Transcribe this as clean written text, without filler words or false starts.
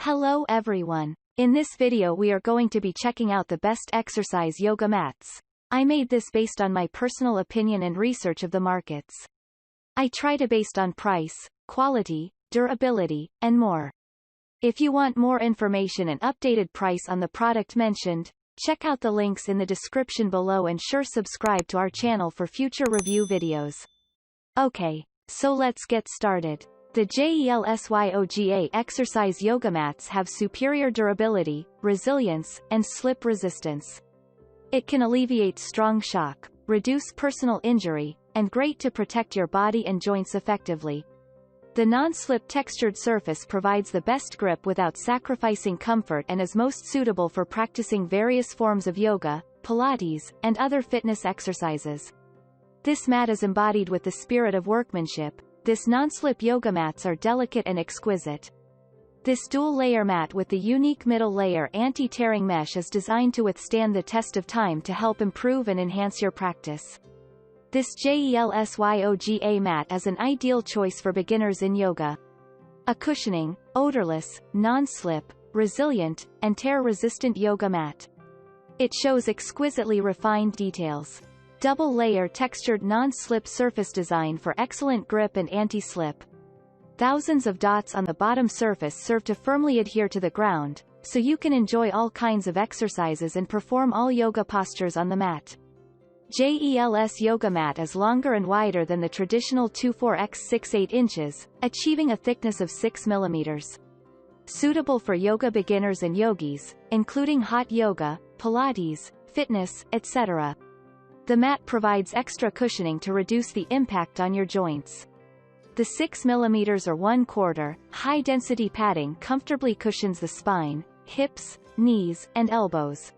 Hello everyone. In this video we are going to be checking out the best exercise yoga mats. I made this based on my personal opinion and research of the markets. I try to based on price, quality, durability, and more. If you want more information and updated price on the product mentioned, check out the links in the description below and sure subscribe to our channel for future review videos. Okay, so let's get started. The JELSYOGA Exercise Yoga Mats have superior durability, resilience, and slip resistance. It can alleviate strong shock, reduce personal injury, and great to protect your body and joints effectively. The non-slip textured surface provides the best grip without sacrificing comfort and is most suitable for practicing various forms of yoga, Pilates, and other fitness exercises. This mat is embodied with the spirit of workmanship. This non-slip yoga mats are delicate and exquisite. This dual-layer mat with the unique middle layer anti-tearing mesh is designed to withstand the test of time to help improve and enhance your practice. This JELSYOGA mat is an ideal choice for beginners in yoga. A cushioning, odorless, non-slip, resilient, and tear-resistant yoga mat. It shows exquisitely refined details. Double-layer textured non-slip surface design for excellent grip and anti-slip. Thousands of dots on the bottom surface serve to firmly adhere to the ground, so you can enjoy all kinds of exercises and perform all yoga postures on the mat. JELS Yoga Mat is longer and wider than the traditional 24x6 inches, achieving a thickness of 6 mm. Suitable for yoga beginners and yogis, including hot yoga, Pilates, fitness, etc. The mat provides extra cushioning to reduce the impact on your joints. The 6 mm or 1/4 high-density padding comfortably cushions the spine, hips, knees, and elbows.